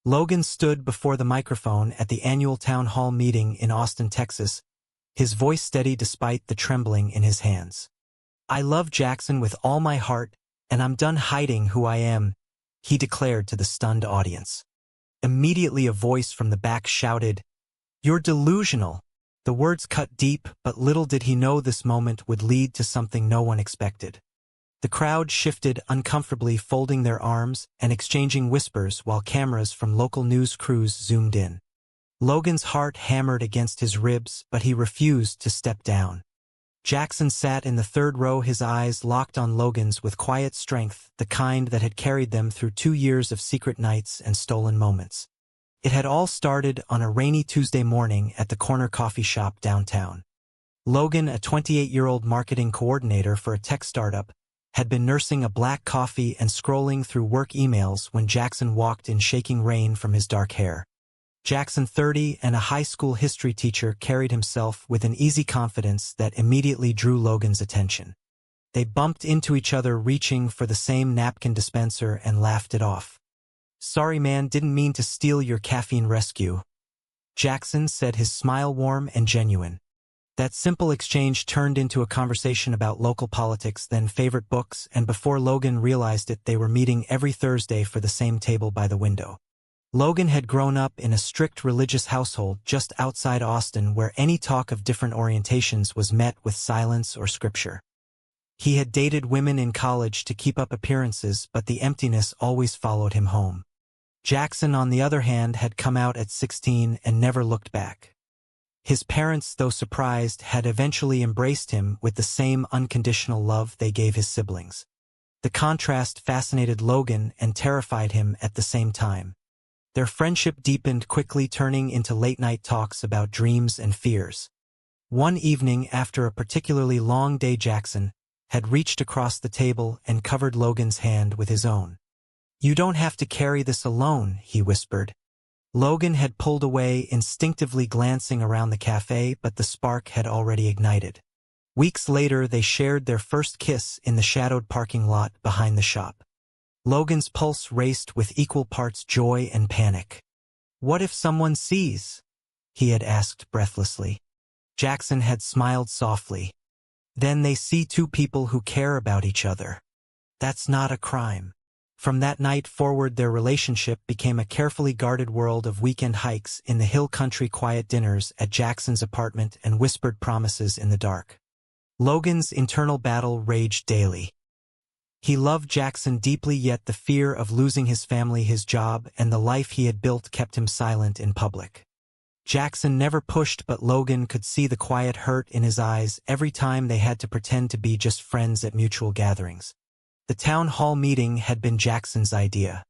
Logan stood before the microphone at the annual town hall meeting in Austin, Texas, his voice steady despite the trembling in his hands. "I love Jackson with all my heart, and I'm done hiding who I am," he declared to the stunned audience. Immediately a voice from the back shouted, "You're delusional." The words cut deep, but little did he know this moment would lead to something no one expected. The crowd shifted uncomfortably, folding their arms and exchanging whispers while cameras from local news crews zoomed in. Logan's heart hammered against his ribs, but he refused to step down. Jackson sat in the third row, his eyes locked on Logan's with quiet strength, the kind that had carried them through 2 years of secret nights and stolen moments. It had all started on a rainy Tuesday morning at the corner coffee shop downtown. Logan, a 28-year-old marketing coordinator for a tech startup, had been nursing a black coffee and scrolling through work emails when Jackson walked in, shaking rain from his dark hair. Jackson, 30 and a high school history teacher, carried himself with an easy confidence that immediately drew Logan's attention. They bumped into each other, reaching for the same napkin dispenser, and laughed it off. "Sorry man, didn't mean to steal your caffeine rescue," Jackson said, his smile warm and genuine. That simple exchange turned into a conversation about local politics, then favorite books, and before Logan realized it, they were meeting every Thursday for the same table by the window. Logan had grown up in a strict religious household just outside Austin, where any talk of different orientations was met with silence or scripture. He had dated women in college to keep up appearances, but the emptiness always followed him home. Jackson, on the other hand, had come out at 16 and never looked back. His parents, though surprised, had eventually embraced him with the same unconditional love they gave his siblings. The contrast fascinated Logan and terrified him at the same time. Their friendship deepened quickly, turning into late-night talks about dreams and fears. One evening, after a particularly long day, Jackson had reached across the table and covered Logan's hand with his own. "You don't have to carry this alone," he whispered. Logan had pulled away, instinctively glancing around the cafe, but the spark had already ignited. Weeks later, they shared their first kiss in the shadowed parking lot behind the shop. Logan's pulse raced with equal parts joy and panic. "What if someone sees?" he had asked breathlessly. Jackson had smiled softly. "Then they see two people who care about each other. That's not a crime." From that night forward, their relationship became a carefully guarded world of weekend hikes in the hill country, quiet dinners at Jackson's apartment, and whispered promises in the dark. Logan's internal battle raged daily. He loved Jackson deeply, yet the fear of losing his family, his job, and the life he had built kept him silent in public. Jackson never pushed, but Logan could see the quiet hurt in his eyes every time they had to pretend to be just friends at mutual gatherings. The town hall meeting had been Jackson's idea.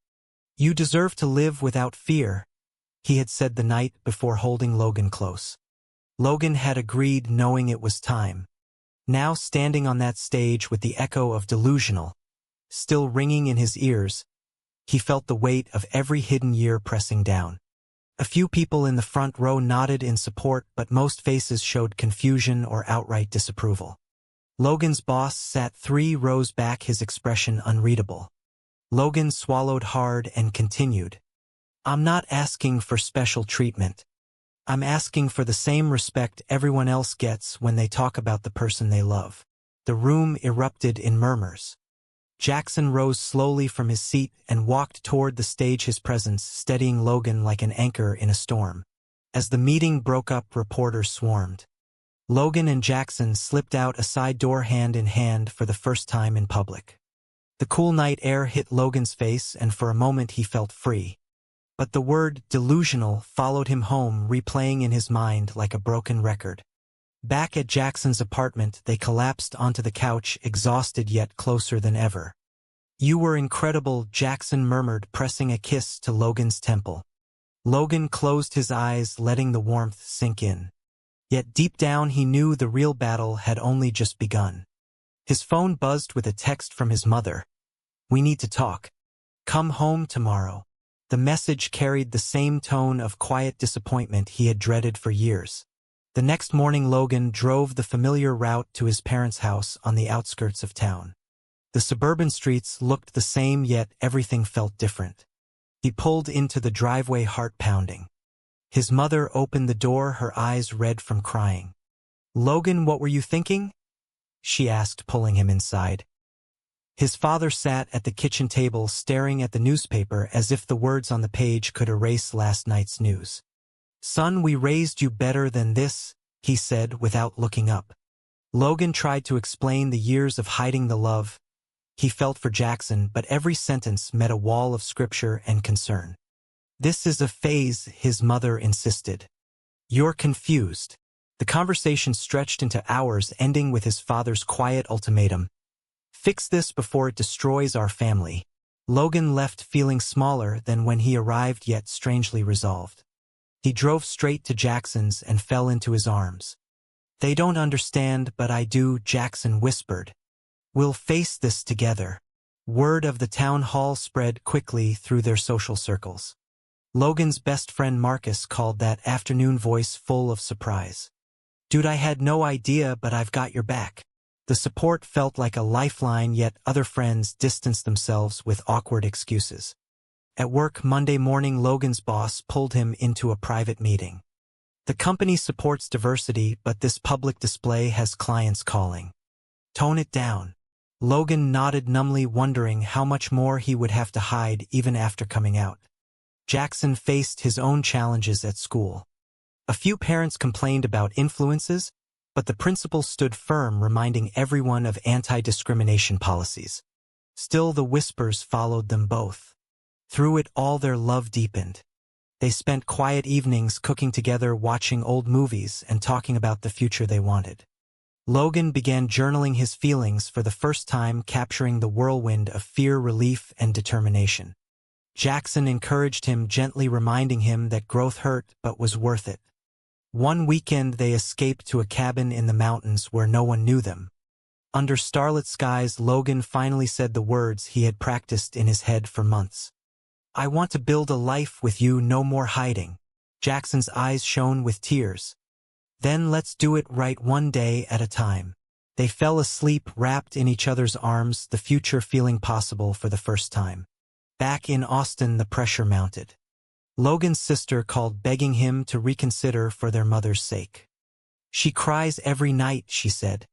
"You deserve to live without fear," he had said the night before, holding Logan close. Logan had agreed, knowing it was time. Now, standing on that stage with the echo of Delusional still ringing in his ears, he felt the weight of every hidden year pressing down. A few people in the front row nodded in support, but most faces showed confusion or outright disapproval. Logan's boss sat 3 rows back, his expression unreadable. Logan swallowed hard and continued, "I'm not asking for special treatment. I'm asking for the same respect everyone else gets when they talk about the person they love." The room erupted in murmurs. Jackson rose slowly from his seat and walked toward the stage, his presence steadying Logan like an anchor in a storm. As the meeting broke up, reporters swarmed. Logan and Jackson slipped out a side door, hand in hand, for the first time in public. The cool night air hit Logan's face, and for a moment he felt free. But the word delusional followed him home, replaying in his mind like a broken record. Back at Jackson's apartment, they collapsed onto the couch, exhausted yet closer than ever. "You were incredible," Jackson murmured, pressing a kiss to Logan's temple. Logan closed his eyes, letting the warmth sink in. Yet deep down he knew the real battle had only just begun. His phone buzzed with a text from his mother. "We need to talk. Come home tomorrow." The message carried the same tone of quiet disappointment he had dreaded for years. The next morning, Logan drove the familiar route to his parents' house on the outskirts of town. The suburban streets looked the same, yet everything felt different. He pulled into the driveway, heart pounding. His mother opened the door, her eyes red from crying. "Logan, what were you thinking?" she asked, pulling him inside. His father sat at the kitchen table staring at the newspaper as if the words on the page could erase last night's news. "Son, we raised you better than this," he said without looking up. Logan tried to explain the years of hiding the love he felt for Jackson, but every sentence met a wall of scripture and concern. "This is a phase," his mother insisted. "You're confused." The conversation stretched into hours, ending with his father's quiet ultimatum. "Fix this before it destroys our family." Logan left feeling smaller than when he arrived, yet strangely resolved. He drove straight to Jackson's and fell into his arms. "They don't understand, but I do," Jackson whispered. "We'll face this together." Word of the town hall spread quickly through their social circles. Logan's best friend Marcus called that afternoon, voice full of surprise. "Dude, I had no idea, but I've got your back." The support felt like a lifeline, yet other friends distanced themselves with awkward excuses. At work Monday morning, Logan's boss pulled him into a private meeting. "The company supports diversity, but this public display has clients calling. Tone it down." Logan nodded numbly, wondering how much more he would have to hide even after coming out. Jackson faced his own challenges at school. A few parents complained about influences, but the principal stood firm, reminding everyone of anti-discrimination policies. Still, the whispers followed them both. Through it all, their love deepened. They spent quiet evenings cooking together, watching old movies, and talking about the future they wanted. Logan began journaling his feelings for the first time, capturing the whirlwind of fear, relief, and determination. Jackson encouraged him, gently reminding him that growth hurt but was worth it. One weekend they escaped to a cabin in the mountains where no one knew them. Under starlit skies, Logan finally said the words he had practiced in his head for months. "I want to build a life with you, no more hiding." Jackson's eyes shone with tears. "Then let's do it right, one day at a time." They fell asleep, wrapped in each other's arms, the future feeling possible for the first time. Back in Austin, the pressure mounted. Logan's sister called, begging him to reconsider for their mother's sake. "She cries every night," she said.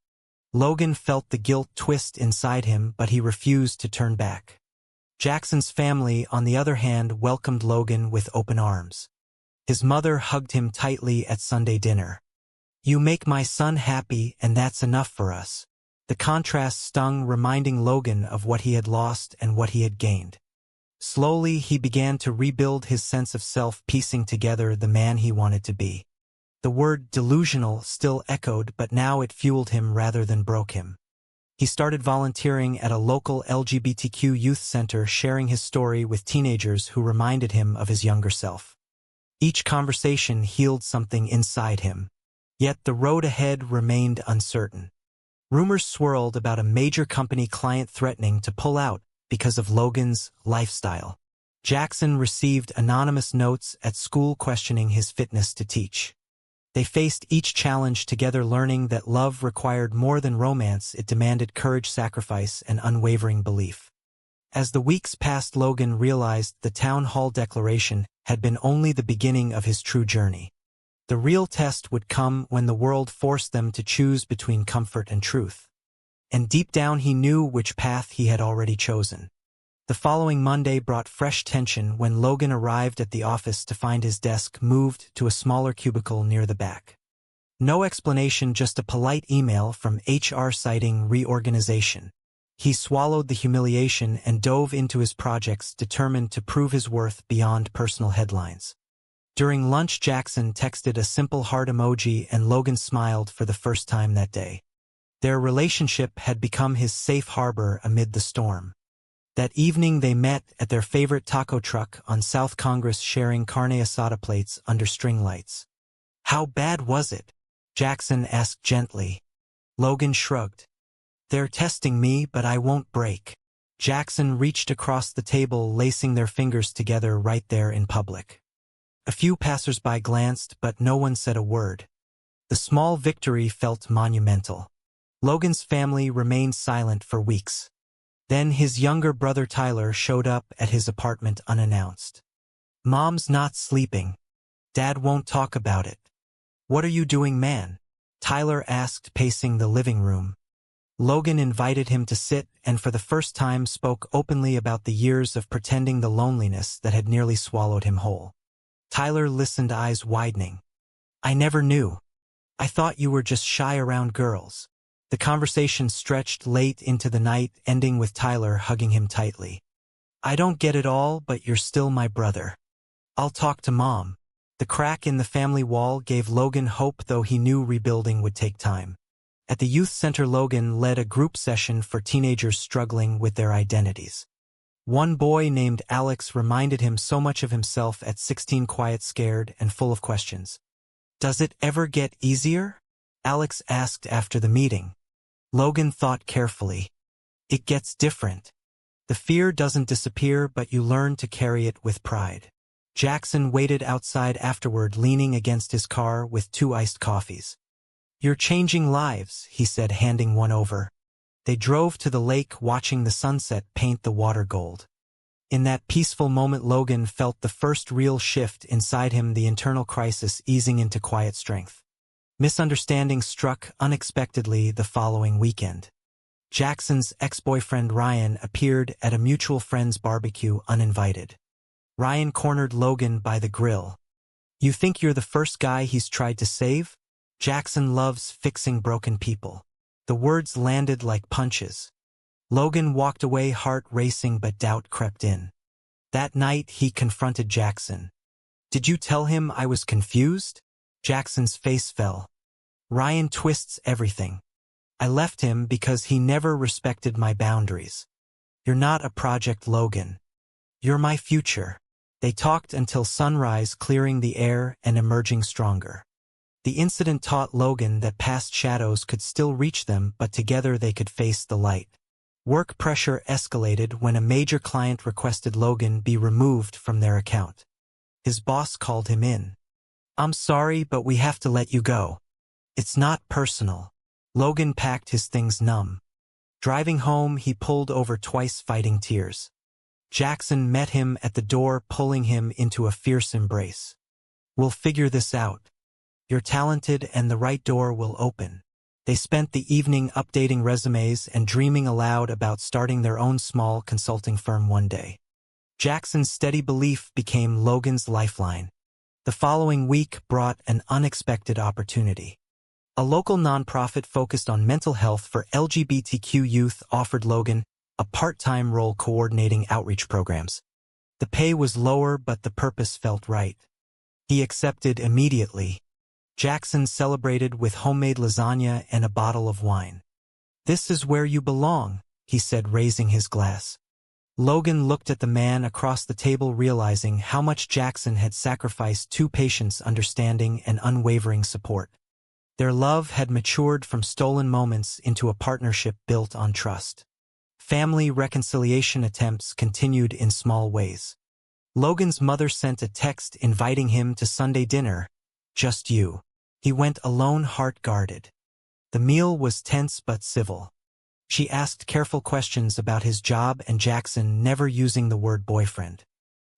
Logan felt the guilt twist inside him, but he refused to turn back. Jackson's family, on the other hand, welcomed Logan with open arms. His mother hugged him tightly at Sunday dinner. "You make my son happy, and that's enough for us." The contrast stung, reminding Logan of what he had lost and what he had gained. Slowly, he began to rebuild his sense of self, piecing together the man he wanted to be. The word delusional still echoed, but now it fueled him rather than broke him. He started volunteering at a local LGBTQ youth center, sharing his story with teenagers who reminded him of his younger self. Each conversation healed something inside him. Yet the road ahead remained uncertain. Rumors swirled about a major company client threatening to pull out because of Logan's lifestyle. Jackson received anonymous notes at school questioning his fitness to teach. They faced each challenge together, learning that love required more than romance. It demanded courage, sacrifice, and unwavering belief. As the weeks passed, Logan realized the town hall declaration had been only the beginning of his true journey. The real test would come when the world forced them to choose between comfort and truth. And deep down he knew which path he had already chosen. The following Monday brought fresh tension when Logan arrived at the office to find his desk moved to a smaller cubicle near the back. No explanation, just a polite email from HR citing reorganization. He swallowed the humiliation and dove into his projects, determined to prove his worth beyond personal headlines. During lunch, Jackson texted a simple heart emoji, and Logan smiled for the first time that day. Their relationship had become his safe harbor amid the storm. That evening they met at their favorite taco truck on South Congress, sharing carne asada plates under string lights. "How bad was it?" Jackson asked gently. Logan shrugged. "They're testing me, but I won't break." Jackson reached across the table, lacing their fingers together right there in public. A few passers-by glanced, but no one said a word. The small victory felt monumental. Logan's family remained silent for weeks. Then his younger brother Tyler showed up at his apartment unannounced. Mom's not sleeping. Dad won't talk about it. What are you doing, man? Tyler asked, pacing the living room. Logan invited him to sit and for the first time spoke openly about the years of pretending the loneliness that had nearly swallowed him whole. Tyler listened, eyes widening. I never knew. I thought you were just shy around girls. The conversation stretched late into the night, ending with Tyler hugging him tightly. I don't get it all, but you're still my brother. I'll talk to Mom. The crack in the family wall gave Logan hope, though he knew rebuilding would take time. At the youth center, Logan led a group session for teenagers struggling with their identities. One boy named Alex reminded him so much of himself at 16, quiet, scared, and full of questions. Does it ever get easier? Alex asked after the meeting. Logan thought carefully. It gets different. The fear doesn't disappear, but you learn to carry it with pride. Jackson waited outside afterward, leaning against his car with 2 iced coffees. You're changing lives, he said, handing one over. They drove to the lake, watching the sunset paint the water gold. In that peaceful moment, Logan felt the first real shift inside him, the internal crisis easing into quiet strength. Misunderstanding struck unexpectedly the following weekend. Jackson's ex-boyfriend Ryan appeared at a mutual friend's barbecue uninvited. Ryan cornered Logan by the grill. You think you're the first guy he's tried to save? Jackson loves fixing broken people. The words landed like punches. Logan walked away, heart racing, but doubt crept in. That night he confronted Jackson. Did you tell him I was confused? Jackson's face fell. Ryan twists everything. I left him because he never respected my boundaries. You're not a project, Logan. You're my future. They talked until sunrise, clearing the air and emerging stronger. The incident taught Logan that past shadows could still reach them, but together they could face the light. Work pressure escalated when a major client requested Logan be removed from their account. His boss called him in. I'm sorry, but we have to let you go. It's not personal. Logan packed his things, numb. Driving home, he pulled over twice, fighting tears. Jackson met him at the door, pulling him into a fierce embrace. We'll figure this out. You're talented and the right door will open. They spent the evening updating resumes and dreaming aloud about starting their own small consulting firm one day. Jackson's steady belief became Logan's lifeline. The following week brought an unexpected opportunity. A local nonprofit focused on mental health for LGBTQ youth offered Logan a part-time role coordinating outreach programs. The pay was lower, but the purpose felt right. He accepted immediately. Jackson celebrated with homemade lasagna and a bottle of wine. This is where you belong, he said, raising his glass. Logan looked at the man across the table, realizing how much Jackson had sacrificed to patience, understanding, and unwavering support. Their love had matured from stolen moments into a partnership built on trust. Family reconciliation attempts continued in small ways. Logan's mother sent a text inviting him to Sunday dinner. Just you. He went alone, heart guarded. The meal was tense but civil. She asked careful questions about his job and Jackson, never using the word boyfriend.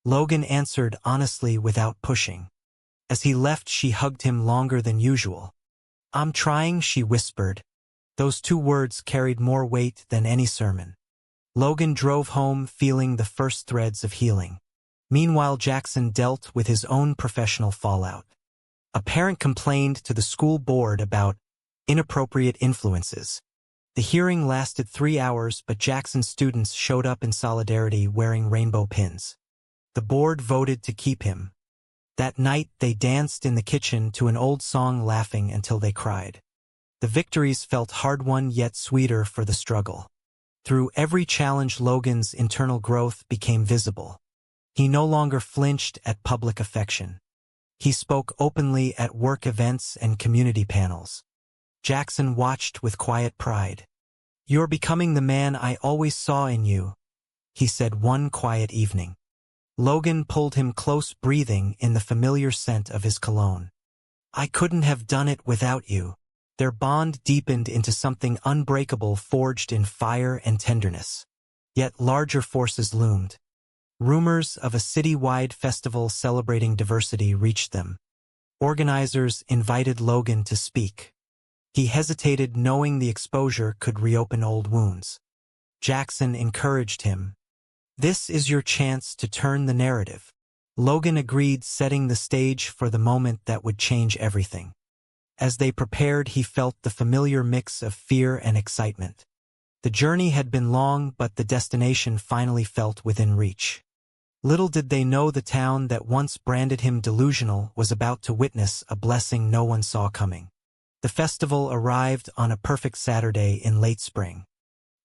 Logan answered honestly without pushing. As he left, she hugged him longer than usual. I'm trying, she whispered. Those 2 words carried more weight than any sermon. Logan drove home, feeling the first threads of healing. Meanwhile, Jackson dealt with his own professional fallout. A parent complained to the school board about inappropriate influences. The hearing lasted 3 hours, but Jackson's students showed up in solidarity, wearing rainbow pins. The board voted to keep him. That night, they danced in the kitchen to an old song, laughing until they cried. The victories felt hard-won, yet sweeter for the struggle. Through every challenge, Logan's internal growth became visible. He no longer flinched at public affection. He spoke openly at work events and community panels. Jackson watched with quiet pride. You're becoming the man I always saw in you, he said one quiet evening. Logan pulled him close, breathing in the familiar scent of his cologne. I couldn't have done it without you. Their bond deepened into something unbreakable, forged in fire and tenderness. Yet larger forces loomed. Rumors of a city-wide festival celebrating diversity reached them. Organizers invited Logan to speak. He hesitated, knowing the exposure could reopen old wounds. Jackson encouraged him. "This is your chance to turn the narrative." Logan agreed, setting the stage for the moment that would change everything. As they prepared, he felt the familiar mix of fear and excitement. The journey had been long, but the destination finally felt within reach. Little did they know the town that once branded him delusional was about to witness a blessing no one saw coming. The festival arrived on a perfect Saturday in late spring.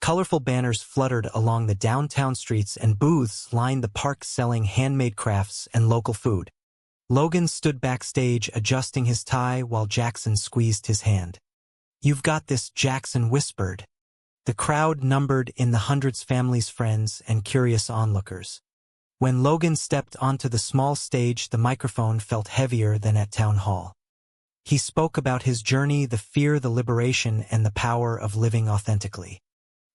Colorful banners fluttered along the downtown streets and booths lined the park selling handmade crafts and local food. Logan stood backstage adjusting his tie while Jackson squeezed his hand. "You've got this," Jackson whispered. The crowd numbered in the hundreds, families, friends, and curious onlookers. When Logan stepped onto the small stage, the microphone felt heavier than at town hall. He spoke about his journey, the fear, the liberation, and the power of living authentically.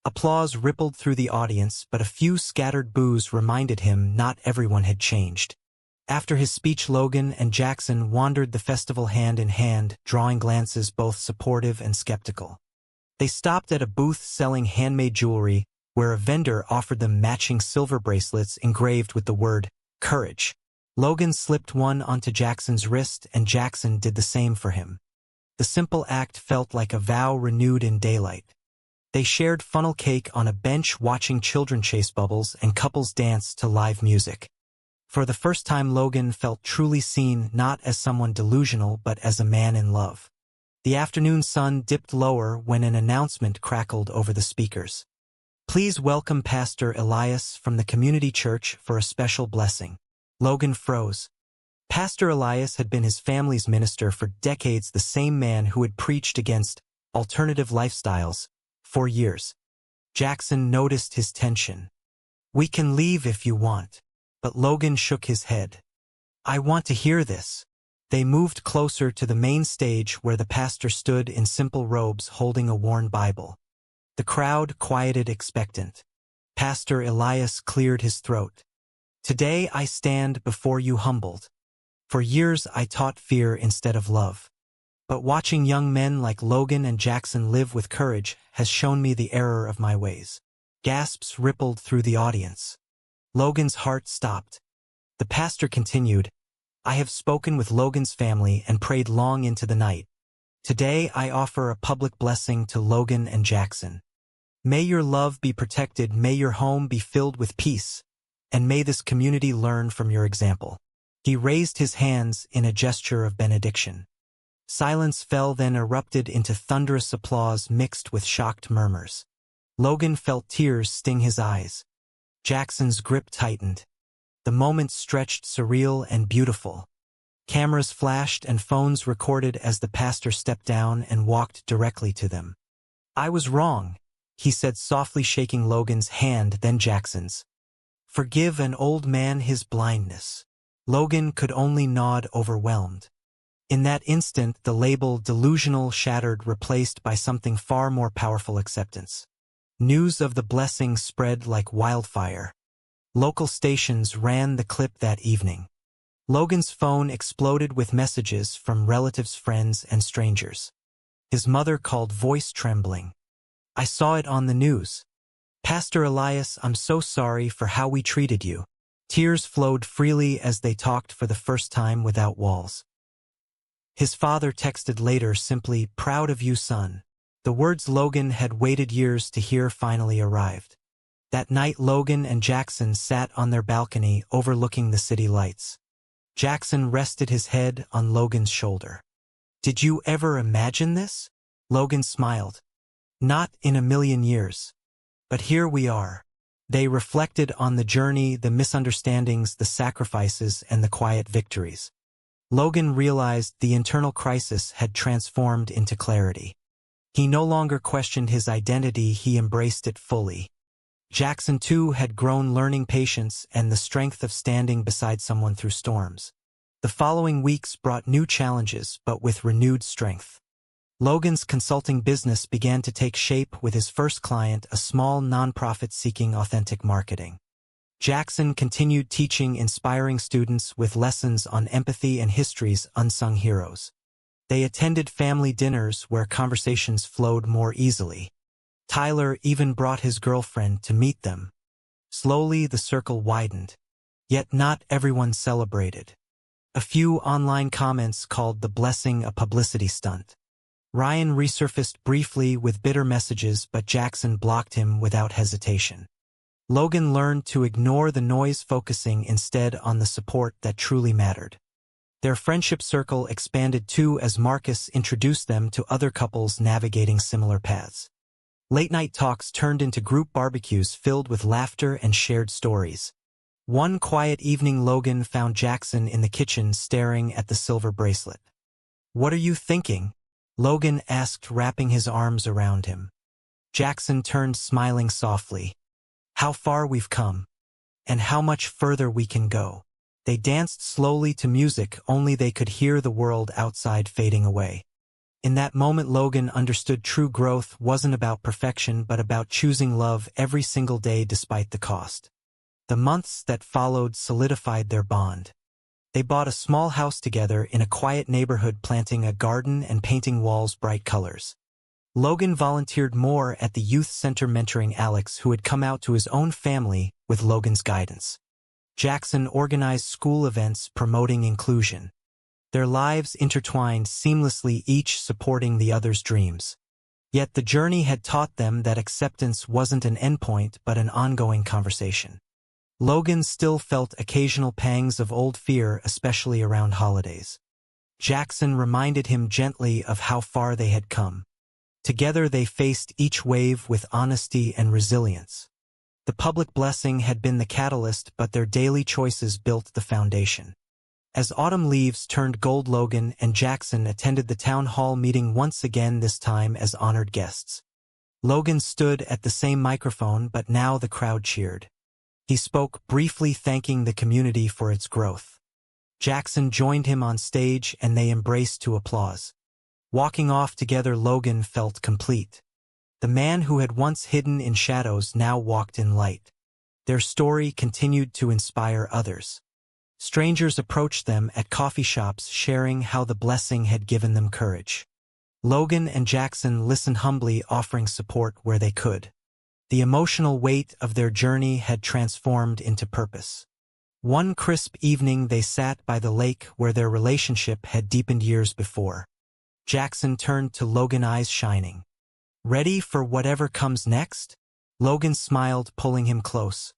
Applause rippled through the audience, but a few scattered boos reminded him not everyone had changed. After his speech, Logan and Jackson wandered the festival hand in hand, drawing glances both supportive and skeptical. They stopped at a booth selling handmade jewelry, where a vendor offered them matching silver bracelets engraved with the word courage. Logan slipped one onto Jackson's wrist, and Jackson did the same for him. The simple act felt like a vow renewed in daylight. They shared funnel cake on a bench, watching children chase bubbles and couples dance to live music. For the first time, Logan felt truly seen, not as someone delusional but as a man in love. The afternoon sun dipped lower when an announcement crackled over the speakers. "Please welcome Pastor Elias from the community church for a special blessing." Logan froze. Pastor Elias had been his family's minister for decades, the same man who had preached against alternative lifestyles for years. Jackson noticed his tension. "We can leave if you want." But Logan shook his head. "I want to hear this." They moved closer to the main stage, where the pastor stood in simple robes holding a worn Bible. The crowd quieted, expectant. Pastor Elias cleared his throat. "Today I stand before you humbled. For years I taught fear instead of love. But watching young men like Logan and Jackson live with courage has shown me the error of my ways." Gasps rippled through the audience. Logan's heart stopped. The pastor continued, "I have spoken with Logan's family and prayed long into the night. Today I offer a public blessing to Logan and Jackson. May your love be protected, may your home be filled with peace, and may this community learn from your example." He raised his hands in a gesture of benediction. Silence fell, then erupted into thunderous applause mixed with shocked murmurs. Logan felt tears sting his eyes. Jackson's grip tightened. The moment stretched surreal and beautiful. Cameras flashed and phones recorded as the pastor stepped down and walked directly to them. "I was wrong," he said softly, shaking Logan's hand, then Jackson's. "Forgive an old man his blindness." Logan could only nod, overwhelmed. In that instant, the label delusional shattered, replaced by something far more powerful: acceptance. News of the blessing spread like wildfire. Local stations ran the clip that evening. Logan's phone exploded with messages from relatives, friends, and strangers. His mother called, voice trembling. "I saw it on the news. Pastor Elias, I'm so sorry for how we treated you." Tears flowed freely as they talked for the first time without walls. His father texted later, simply, "Proud of you, son." The words Logan had waited years to hear finally arrived. That night, Logan and Jackson sat on their balcony overlooking the city lights. Jackson rested his head on Logan's shoulder. "Did you ever imagine this?" Logan smiled. "Not in a million years. But here we are." They reflected on the journey, the misunderstandings, the sacrifices, and the quiet victories. Logan realized the internal crisis had transformed into clarity. He no longer questioned his identity, he embraced it fully. Jackson, too, had grown, learning patience and the strength of standing beside someone through storms. The following weeks brought new challenges, but with renewed strength. Logan's consulting business began to take shape with his first client, a small nonprofit seeking authentic marketing. Jackson continued teaching inspiring students with lessons on empathy and history's unsung heroes. They attended family dinners where conversations flowed more easily. Tyler even brought his girlfriend to meet them. Slowly the circle widened. Yet not everyone celebrated. A few online comments called the blessing a publicity stunt. Ryan resurfaced briefly with bitter messages, but Jackson blocked him without hesitation. Logan learned to ignore the noise, focusing instead on the support that truly mattered. Their friendship circle expanded too as Marcus introduced them to other couples navigating similar paths. Late-night talks turned into group barbecues filled with laughter and shared stories. One quiet evening, Logan found Jackson in the kitchen staring at the silver bracelet. "What are you thinking?" Logan asked, wrapping his arms around him. Jackson turned, smiling softly. "How far we've come. And how much further we can go." They danced slowly to music, only they could hear the world outside fading away. In that moment, Logan understood true growth wasn't about perfection but about choosing love every single day despite the cost. The months that followed solidified their bond. They bought a small house together in a quiet neighborhood, planting a garden and painting walls bright colors. Logan volunteered more at the youth center, mentoring Alex, who had come out to his own family with Logan's guidance. Jackson organized school events promoting inclusion. Their lives intertwined seamlessly, each supporting the other's dreams. Yet the journey had taught them that acceptance wasn't an endpoint but an ongoing conversation. Logan still felt occasional pangs of old fear, especially around holidays. Jackson reminded him gently of how far they had come. Together they faced each wave with honesty and resilience. The public blessing had been the catalyst, but their daily choices built the foundation. As autumn leaves turned gold, Logan and Jackson attended the town hall meeting once again, this time as honored guests. Logan stood at the same microphone, but now the crowd cheered. He spoke briefly, thanking the community for its growth. Jackson joined him on stage and they embraced to applause. Walking off together, Logan felt complete. The man who had once hidden in shadows now walked in light. Their story continued to inspire others. Strangers approached them at coffee shops, sharing how the blessing had given them courage. Logan and Jackson listened humbly, offering support where they could. The emotional weight of their journey had transformed into purpose. One crisp evening they sat by the lake where their relationship had deepened years before. Jackson turned to Logan, eyes shining. "Ready for whatever comes next?" Logan smiled, pulling him close.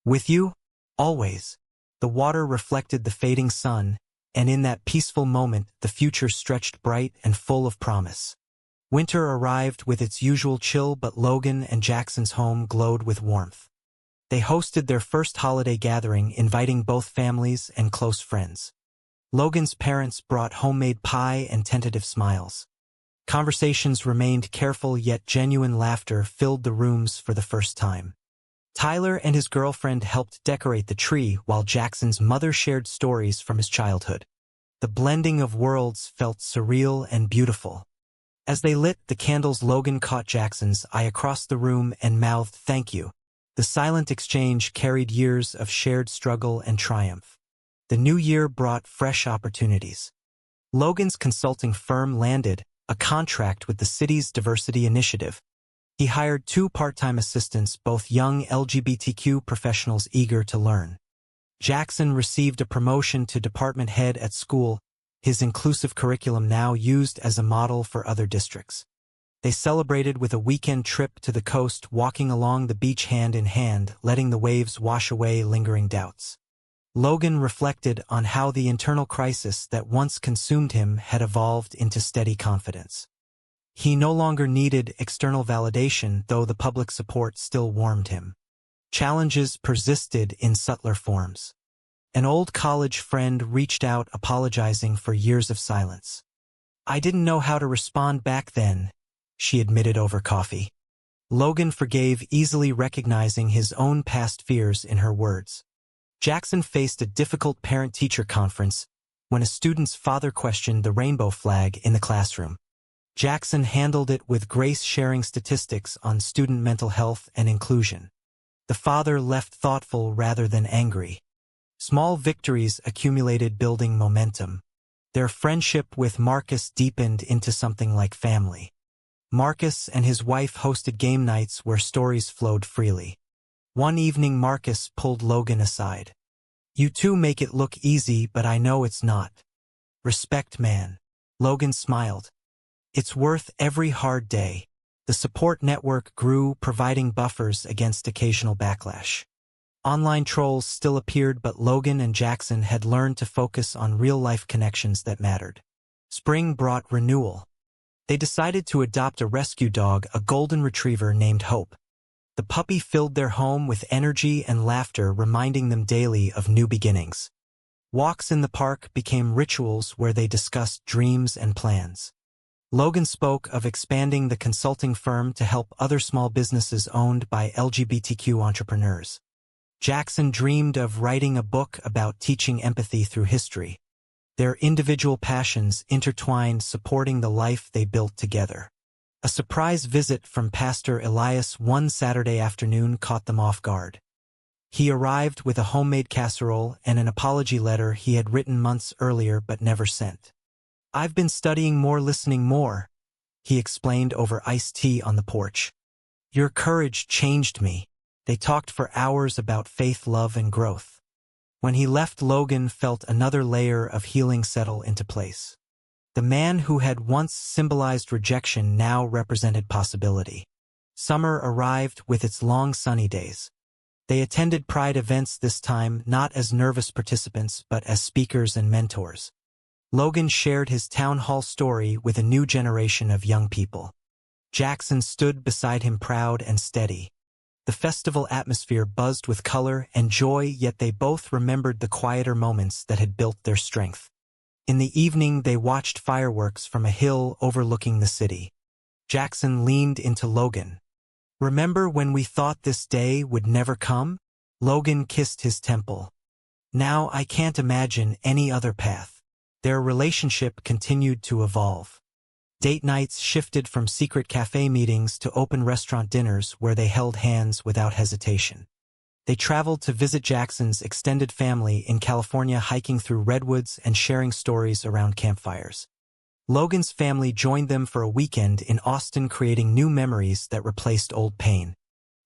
"With you? Always." The water reflected the fading sun, and in that peaceful moment the future stretched bright and full of promise. Winter arrived with its usual chill, but Logan and Jackson's home glowed with warmth. They hosted their first holiday gathering, inviting both families and close friends. Logan's parents brought homemade pie and tentative smiles. Conversations remained careful, yet genuine laughter filled the rooms for the first time. Tyler and his girlfriend helped decorate the tree, while Jackson's mother shared stories from his childhood. The blending of worlds felt surreal and beautiful. As they lit the candles, Logan caught Jackson's eye across the room and mouthed, "Thank you." The silent exchange carried years of shared struggle and triumph. The new year brought fresh opportunities. Logan's consulting firm landed a contract with the city's diversity initiative. He hired 2 part-time assistants, both young LGBTQ professionals eager to learn. Jackson received a promotion to department head at school, his inclusive curriculum now used as a model for other districts. They celebrated with a weekend trip to the coast, walking along the beach hand in hand, letting the waves wash away lingering doubts. Logan reflected on how the internal crisis that once consumed him had evolved into steady confidence. He no longer needed external validation, though the public support still warmed him. Challenges persisted in subtler forms. An old college friend reached out, apologizing for years of silence. "I didn't know how to respond back then," she admitted over coffee. Logan forgave easily, recognizing his own past fears in her words. Jackson faced a difficult parent-teacher conference when a student's father questioned the rainbow flag in the classroom. Jackson handled it with grace, sharing statistics on student mental health and inclusion. The father left thoughtful rather than angry. Small victories accumulated, building momentum. Their friendship with Marcus deepened into something like family. Marcus and his wife hosted game nights where stories flowed freely. One evening Marcus pulled Logan aside. "You two make it look easy, but I know it's not." "Respect, man." Logan smiled. "It's worth every hard day." The support network grew, providing buffers against occasional backlash. Online trolls still appeared, but Logan and Jackson had learned to focus on real-life connections that mattered. Spring brought renewal. They decided to adopt a rescue dog, a golden retriever named Hope. The puppy filled their home with energy and laughter, reminding them daily of new beginnings. Walks in the park became rituals where they discussed dreams and plans. Logan spoke of expanding the consulting firm to help other small businesses owned by LGBTQ entrepreneurs. Jackson dreamed of writing a book about teaching empathy through history. Their individual passions intertwined, supporting the life they built together. A surprise visit from Pastor Elias one Saturday afternoon caught them off guard. He arrived with a homemade casserole and an apology letter he had written months earlier but never sent. "I've been studying more, listening more," he explained over iced tea on the porch. "Your courage changed me." They talked for hours about faith, love, and growth. When he left, Logan felt another layer of healing settle into place. The man who had once symbolized rejection now represented possibility. Summer arrived with its long sunny days. They attended Pride events, this time not as nervous participants but as speakers and mentors. Logan shared his town hall story with a new generation of young people. Jackson stood beside him, proud and steady. The festival atmosphere buzzed with color and joy, yet they both remembered the quieter moments that had built their strength. In the evening, they watched fireworks from a hill overlooking the city. Jackson leaned into Logan. "Remember when we thought this day would never come?" Logan kissed his temple. "Now I can't imagine any other path." Their relationship continued to evolve. Date nights shifted from secret cafe meetings to open restaurant dinners where they held hands without hesitation. They traveled to visit Jackson's extended family in California, hiking through redwoods and sharing stories around campfires. Logan's family joined them for a weekend in Austin, creating new memories that replaced old pain.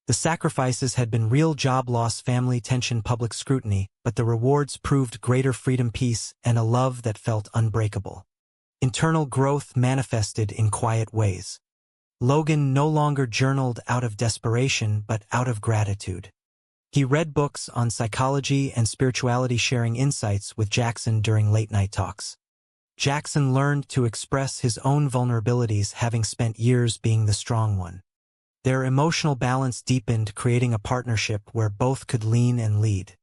The sacrifices had been real: job loss, family tension, public scrutiny, but the rewards proved greater freedom, peace, and a love that felt unbreakable. Internal growth manifested in quiet ways. Logan no longer journaled out of desperation but out of gratitude. He read books on psychology and spirituality, sharing insights with Jackson during late-night talks. Jackson learned to express his own vulnerabilities, having spent years being the strong one. Their emotional balance deepened, creating a partnership where both could lean and lead.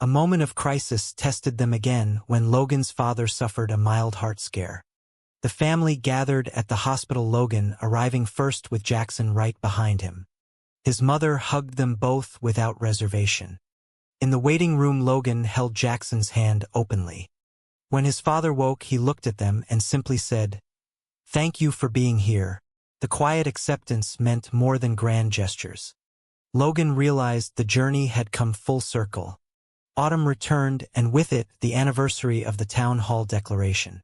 A moment of crisis tested them again when Logan's father suffered a mild heart scare. The family gathered at the hospital, Logan arriving first with Jackson right behind him. His mother hugged them both without reservation. In the waiting room, Logan held Jackson's hand openly. When his father woke, he looked at them and simply said, "Thank you for being here." The quiet acceptance meant more than grand gestures. Logan realized the journey had come full circle. Autumn returned, and with it, the anniversary of the town hall declaration.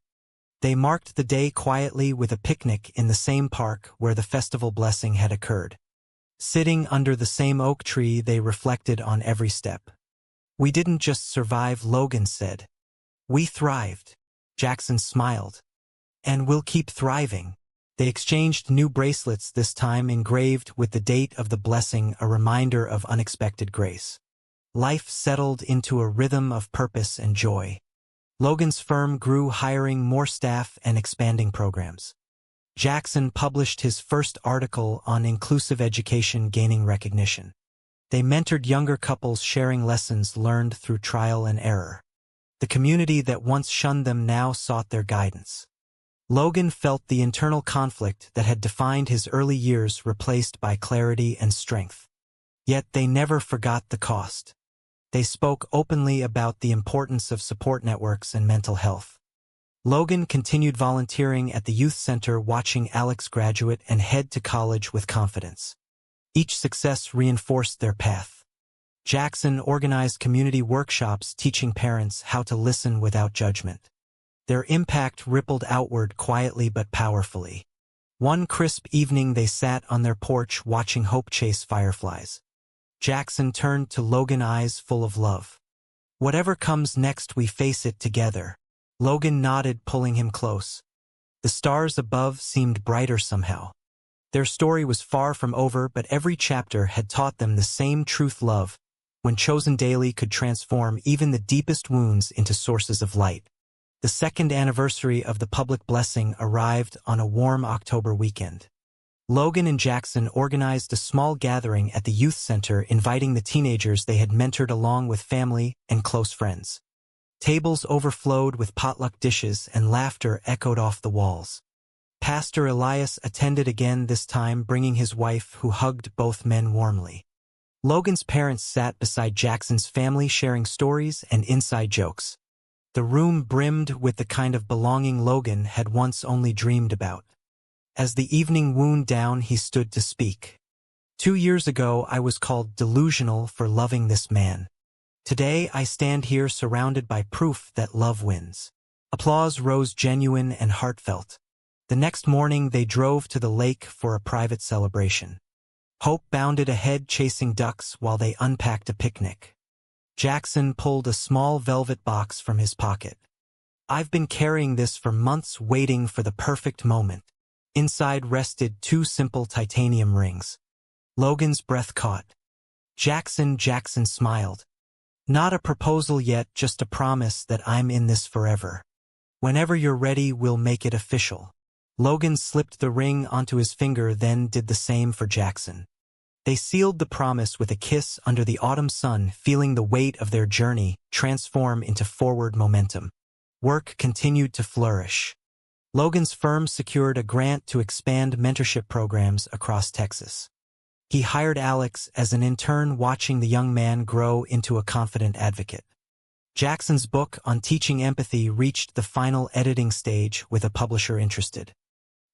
They marked the day quietly with a picnic in the same park where the festival blessing had occurred. Sitting under the same oak tree, they reflected on every step. "We didn't just survive," Logan said. "We thrived." Jackson smiled. "And we'll keep thriving." They exchanged new bracelets, this time engraved with the date of the blessing, a reminder of unexpected grace. Life settled into a rhythm of purpose and joy. Logan's firm grew, hiring more staff and expanding programs. Jackson published his first article on inclusive education, gaining recognition. They mentored younger couples, sharing lessons learned through trial and error. The community that once shunned them now sought their guidance. Logan felt the internal conflict that had defined his early years replaced by clarity and strength. Yet they never forgot the cost. They spoke openly about the importance of support networks and mental health. Logan continued volunteering at the youth center, watching Alex graduate and head to college with confidence. Each success reinforced their path. Jackson organized community workshops teaching parents how to listen without judgment. Their impact rippled outward quietly but powerfully. One crisp evening they sat on their porch watching Hope chase fireflies. Jackson turned to Logan, eyes full of love. "Whatever comes next, we face it together." Logan nodded, pulling him close. The stars above seemed brighter somehow. Their story was far from over, but every chapter had taught them the same truth: love, when chosen daily, could transform even the deepest wounds into sources of light. The second anniversary of the public blessing arrived on a warm October weekend. Logan and Jackson organized a small gathering at the youth center, inviting the teenagers they had mentored along with family and close friends. Tables overflowed with potluck dishes and laughter echoed off the walls. Pastor Elias attended again, this time bringing his wife, who hugged both men warmly. Logan's parents sat beside Jackson's family, sharing stories and inside jokes. The room brimmed with the kind of belonging Logan had once only dreamed about. As the evening wound down, he stood to speak. 2 years ago, I was called delusional for loving this man. Today, I stand here surrounded by proof that love wins. Applause rose, genuine and heartfelt. The next morning, they drove to the lake for a private celebration. Hope bounded ahead, chasing ducks while they unpacked a picnic. Jackson pulled a small velvet box from his pocket. "I've been carrying this for months, waiting for the perfect moment." Inside rested 2 simple titanium rings. Logan's breath caught. Jackson smiled. "Not a proposal yet, just a promise that I'm in this forever. Whenever you're ready, we'll make it official." Logan slipped the ring onto his finger, then did the same for Jackson. They sealed the promise with a kiss under the autumn sun, feeling the weight of their journey transform into forward momentum. Work continued to flourish. Logan's firm secured a grant to expand mentorship programs across Texas. He hired Alex as an intern, watching the young man grow into a confident advocate. Jackson's book on teaching empathy reached the final editing stage, with a publisher interested.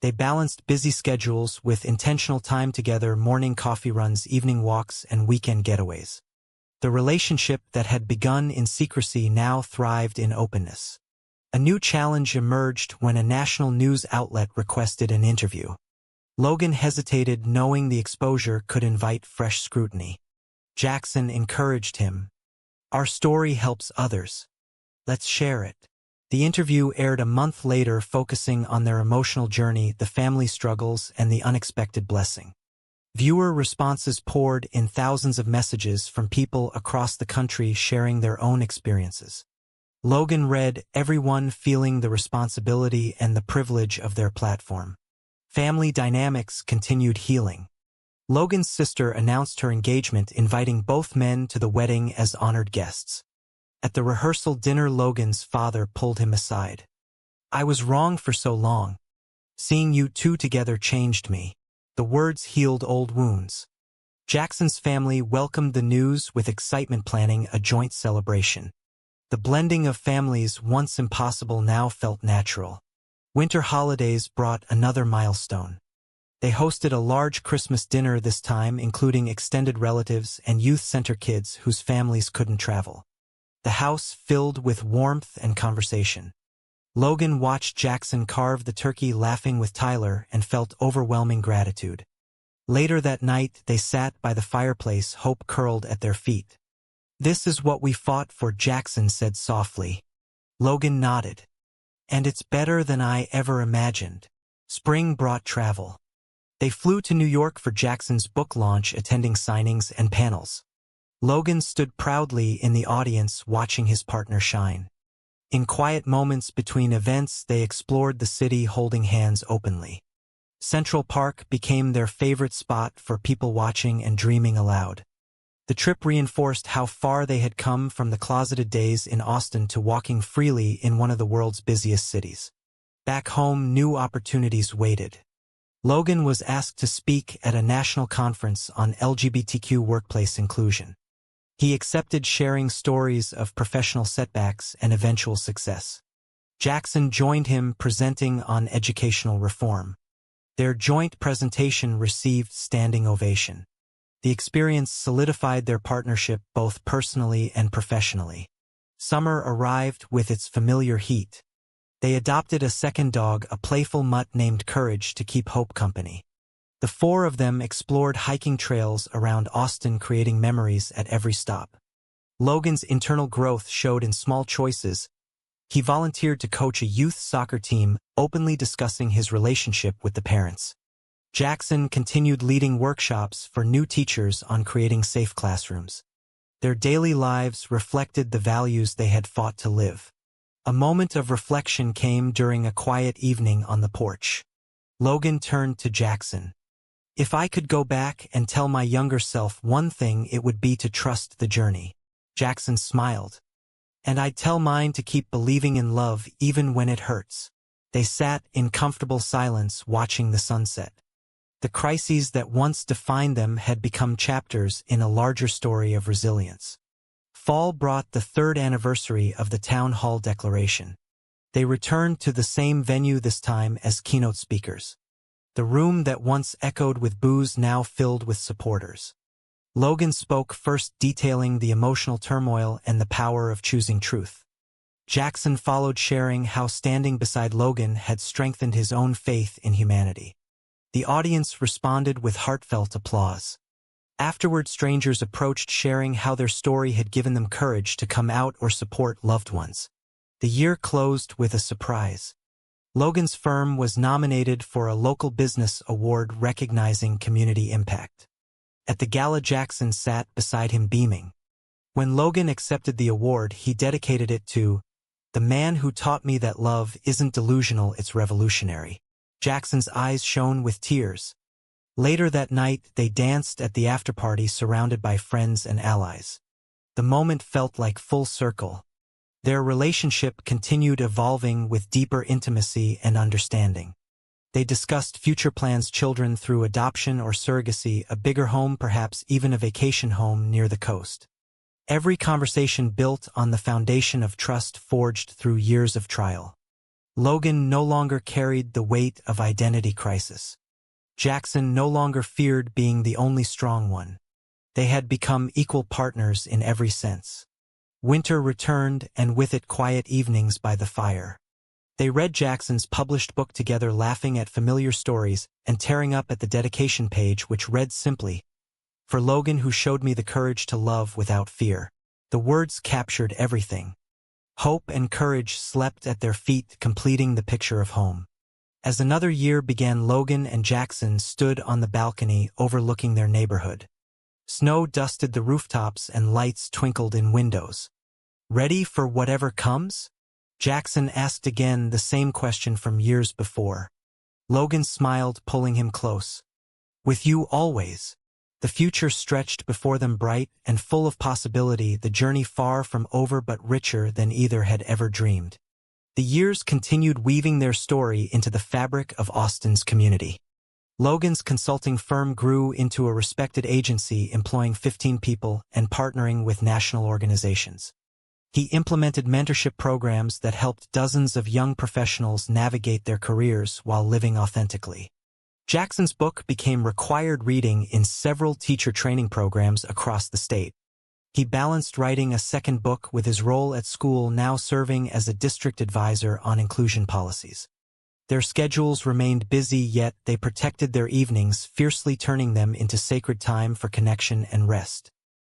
They balanced busy schedules with intentional time together: morning coffee runs, evening walks, and weekend getaways. The relationship that had begun in secrecy now thrived in openness. A new challenge emerged when a national news outlet requested an interview. Logan hesitated, knowing the exposure could invite fresh scrutiny. Jackson encouraged him. "Our story helps others. Let's share it." The interview aired a month later, focusing on their emotional journey, the family struggles, and the unexpected blessing. Viewer responses poured in, thousands of messages from people across the country sharing their own experiences. Logan read, everyone feeling the responsibility and the privilege of their platform. Family dynamics continued healing. Logan's sister announced her engagement, inviting both men to the wedding as honored guests. At the rehearsal dinner, Logan's father pulled him aside. "I was wrong for so long. Seeing you two together changed me." The words healed old wounds. Jackson's family welcomed the news with excitement, planning a joint celebration. The blending of families, once impossible, now felt natural. Winter holidays brought another milestone. They hosted a large Christmas dinner, this time including extended relatives and youth center kids whose families couldn't travel. The house filled with warmth and conversation. Logan watched Jackson carve the turkey, laughing with Tyler, and felt overwhelming gratitude. Later that night, they sat by the fireplace, Hope curled at their feet. "This is what we fought for," Jackson said softly. Logan nodded. "And it's better than I ever imagined." Spring brought travel. They flew to New York for Jackson's book launch, attending signings and panels. Logan stood proudly in the audience, watching his partner shine. In quiet moments between events, they explored the city, holding hands openly. Central Park became their favorite spot for people watching and dreaming aloud. The trip reinforced how far they had come, from the closeted days in Austin to walking freely in one of the world's busiest cities. Back home, new opportunities waited. Logan was asked to speak at a national conference on LGBTQ workplace inclusion. He accepted, sharing stories of professional setbacks and eventual success. Jackson joined him, presenting on educational reform. Their joint presentation received standing ovation. The experience solidified their partnership both personally and professionally. Summer arrived with its familiar heat. They adopted a second dog, a playful mutt named Courage, to keep Hope company. The four of them explored hiking trails around Austin, creating memories at every stop. Logan's internal growth showed in small choices. He volunteered to coach a youth soccer team, openly discussing his relationship with the parents. Jackson continued leading workshops for new teachers on creating safe classrooms. Their daily lives reflected the values they had fought to live. A moment of reflection came during a quiet evening on the porch. Logan turned to Jackson. "If I could go back and tell my younger self one thing, it would be to trust the journey." Jackson smiled. "And I'd tell mine to keep believing in love even when it hurts." They sat in comfortable silence watching the sunset. The crises that once defined them had become chapters in a larger story of resilience. Fall brought the third anniversary of the Town Hall Declaration. They returned to the same venue, this time as keynote speakers. The room that once echoed with boos now filled with supporters. Logan spoke first, detailing the emotional turmoil and the power of choosing truth. Jackson followed, sharing how standing beside Logan had strengthened his own faith in humanity. The audience responded with heartfelt applause. Afterward, strangers approached, sharing how their story had given them courage to come out or support loved ones. The year closed with a surprise. Logan's firm was nominated for a local business award recognizing community impact. At the gala, Jackson sat beside him beaming. When Logan accepted the award, he dedicated it to the man who taught me that love isn't delusional, it's revolutionary. Jackson's eyes shone with tears. Later that night, they danced at the afterparty surrounded by friends and allies. The moment felt like full circle. Their relationship continued evolving with deeper intimacy and understanding. They discussed future plans, children through adoption or surrogacy, a bigger home, perhaps even a vacation home near the coast. Every conversation built on the foundation of trust forged through years of trial. Logan no longer carried the weight of identity crisis. Jackson no longer feared being the only strong one. They had become equal partners in every sense. Winter returned, and with it quiet evenings by the fire. They read Jackson's published book together, laughing at familiar stories and tearing up at the dedication page, which read simply, "For Logan, who showed me the courage to love without fear." The words captured everything. Hope and courage slept at their feet, completing the picture of home. As another year began, Logan and Jackson stood on the balcony overlooking their neighborhood. Snow dusted the rooftops and lights twinkled in windows. "Ready for whatever comes?" Jackson asked again, the same question from years before. Logan smiled, pulling him close. "With you always." The future stretched before them, bright and full of possibility, the journey far from over but richer than either had ever dreamed. The years continued, weaving their story into the fabric of Austin's community. Logan's consulting firm grew into a respected agency, employing 15 people and partnering with national organizations. He implemented mentorship programs that helped dozens of young professionals navigate their careers while living authentically. Jackson's book became required reading in several teacher training programs across the state. He balanced writing a second book with his role at school, now serving as a district advisor on inclusion policies. Their schedules remained busy, yet they protected their evenings, fiercely turning them into sacred time for connection and rest.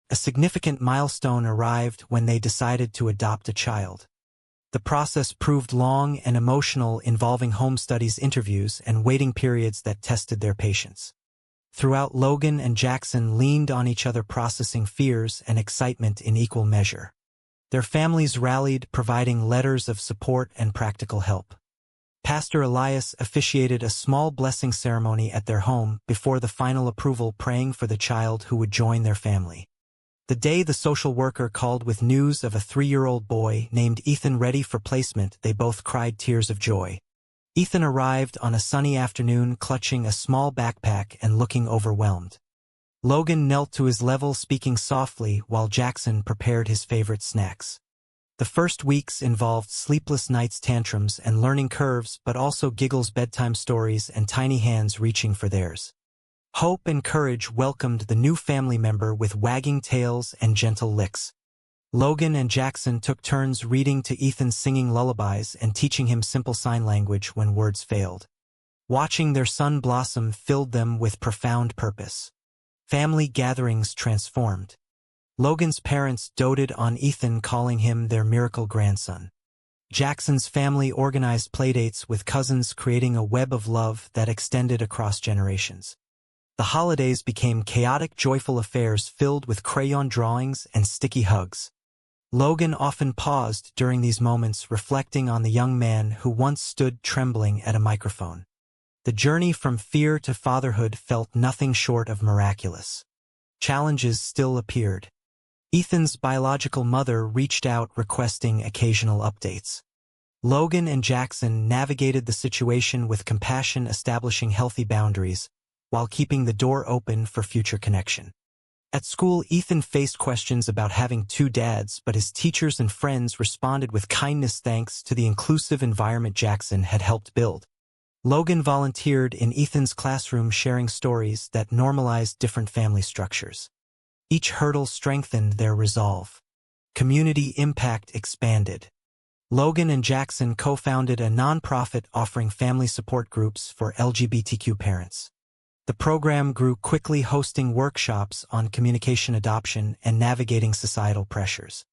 A significant milestone arrived when they decided to adopt a child. The process proved long and emotional, involving home studies, interviews, and waiting periods that tested their patience. Throughout, Logan and Jackson leaned on each other, processing fears and excitement in equal measure. Their families rallied, providing letters of support and practical help. Pastor Elias officiated a small blessing ceremony at their home before the final approval, praying for the child who would join their family. The day the social worker called with news of a 3-year-old boy named Ethan ready for placement, they both cried tears of joy. Ethan arrived on a sunny afternoon, clutching a small backpack and looking overwhelmed. Logan knelt to his level, speaking softly, while Jackson prepared his favorite snacks. The first weeks involved sleepless nights, tantrums, and learning curves, but also giggles, bedtime stories, and tiny hands reaching for theirs. Hope and courage welcomed the new family member with wagging tails and gentle licks. Logan and Jackson took turns reading to Ethan, singing lullabies and teaching him simple sign language when words failed. Watching their son blossom filled them with profound purpose. Family gatherings transformed. Logan's parents doted on Ethan, calling him their miracle grandson. Jackson's family organized playdates with cousins, creating a web of love that extended across generations. The holidays became chaotic, joyful affairs filled with crayon drawings and sticky hugs. Logan often paused during these moments, reflecting on the young man who once stood trembling at a microphone. The journey from fear to fatherhood felt nothing short of miraculous. Challenges still appeared. Ethan's biological mother reached out, requesting occasional updates. Logan and Jackson navigated the situation with compassion, establishing healthy boundaries, while keeping the door open for future connection. At school, Ethan faced questions about having two dads, but his teachers and friends responded with kindness thanks to the inclusive environment Jackson had helped build. Logan volunteered in Ethan's classroom, sharing stories that normalized different family structures. Each hurdle strengthened their resolve. Community impact expanded. Logan and Jackson co-founded a nonprofit offering family support groups for LGBTQ parents. The program grew quickly, hosting workshops on communication, adoption, and navigating societal pressures.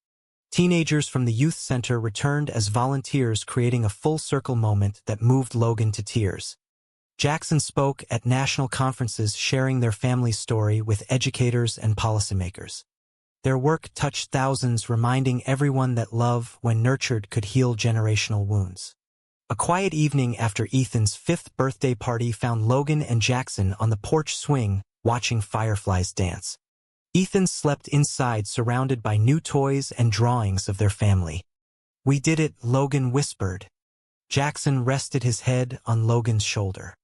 Teenagers from the youth center returned as volunteers, creating a full-circle moment that moved Logan to tears. Jackson spoke at national conferences, sharing their family's story with educators and policymakers. Their work touched thousands, reminding everyone that love, when nurtured, could heal generational wounds. A quiet evening after Ethan's 5th birthday party found Logan and Jackson on the porch swing, watching fireflies dance. Ethan slept inside, surrounded by new toys and drawings of their family. "We did it," Logan whispered. Jackson rested his head on Logan's shoulder.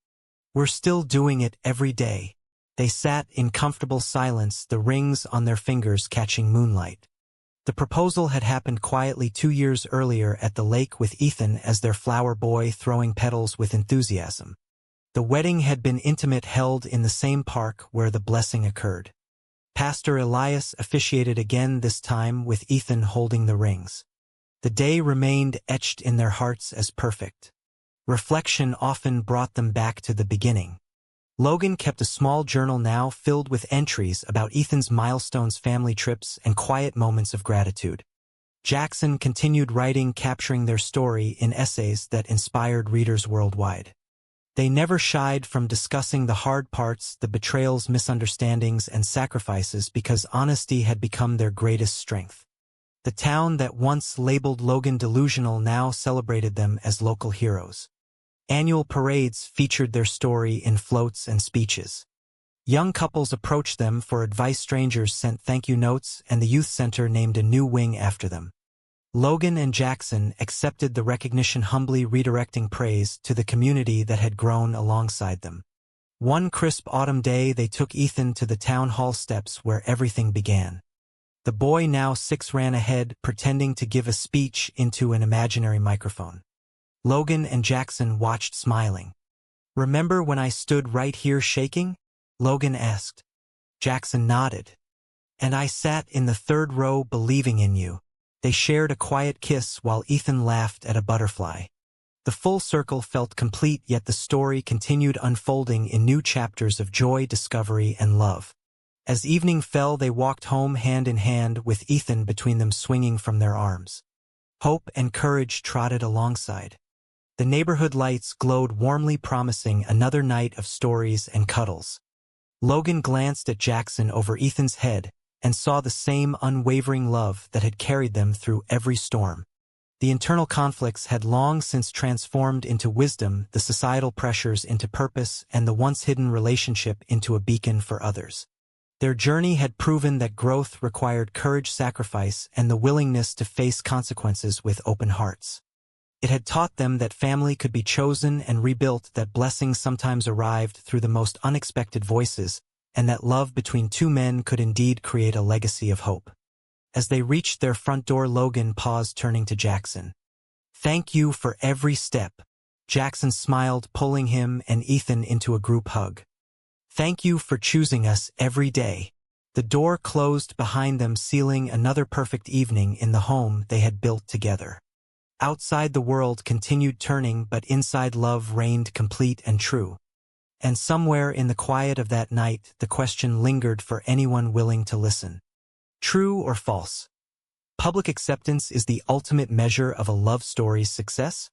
"We're still doing it every day." They sat in comfortable silence, the rings on their fingers catching moonlight. The proposal had happened quietly 2 years earlier at the lake, with Ethan as their flower boy throwing petals with enthusiasm. The wedding had been intimate, held in the same park where the blessing occurred. Pastor Elias officiated again, this time with Ethan holding the rings. The day remained etched in their hearts as perfect. Reflection often brought them back to the beginning. Logan kept a small journal now, filled with entries about Ethan's milestones, family trips, and quiet moments of gratitude. Jackson continued writing, capturing their story in essays that inspired readers worldwide. They never shied from discussing the hard parts, the betrayals, misunderstandings, and sacrifices, because honesty had become their greatest strength. The town that once labeled Logan delusional now celebrated them as local heroes. Annual parades featured their story in floats and speeches. Young couples approached them for advice, strangers sent thank you notes, and the youth center named a new wing after them. Logan and Jackson accepted the recognition humbly, redirecting praise to the community that had grown alongside them. One crisp autumn day, they took Ethan to the town hall steps where everything began. The boy, now 6, ran ahead, pretending to give a speech into an imaginary microphone. Logan and Jackson watched, smiling. "Remember when I stood right here shaking?" Logan asked. Jackson nodded. "And I sat in the 3rd row believing in you." They shared a quiet kiss while Ethan laughed at a butterfly. The full circle felt complete, yet the story continued, unfolding in new chapters of joy, discovery, and love. As evening fell, they walked home hand in hand, with Ethan between them, swinging from their arms. Hope and courage trotted alongside. The neighborhood lights glowed warmly, promising another night of stories and cuddles. Logan glanced at Jackson over Ethan's head and saw the same unwavering love that had carried them through every storm. The internal conflicts had long since transformed into wisdom, the societal pressures into purpose, and the once hidden relationship into a beacon for others. Their journey had proven that growth required courage, sacrifice, and the willingness to face consequences with open hearts. It had taught them that family could be chosen and rebuilt, that blessings sometimes arrived through the most unexpected voices, and that love between two men could indeed create a legacy of hope. As they reached their front door, Logan paused, turning to Jackson. "Thank you for every step." Jackson smiled, pulling him and Ethan into a group hug. Thank you for choosing us every day. The door closed behind them, sealing another perfect evening in the home they had built together. Outside the world continued turning, but inside love reigned complete and true. And somewhere in the quiet of that night, the question lingered for anyone willing to listen. True or false? Public acceptance is the ultimate measure of a love story's success?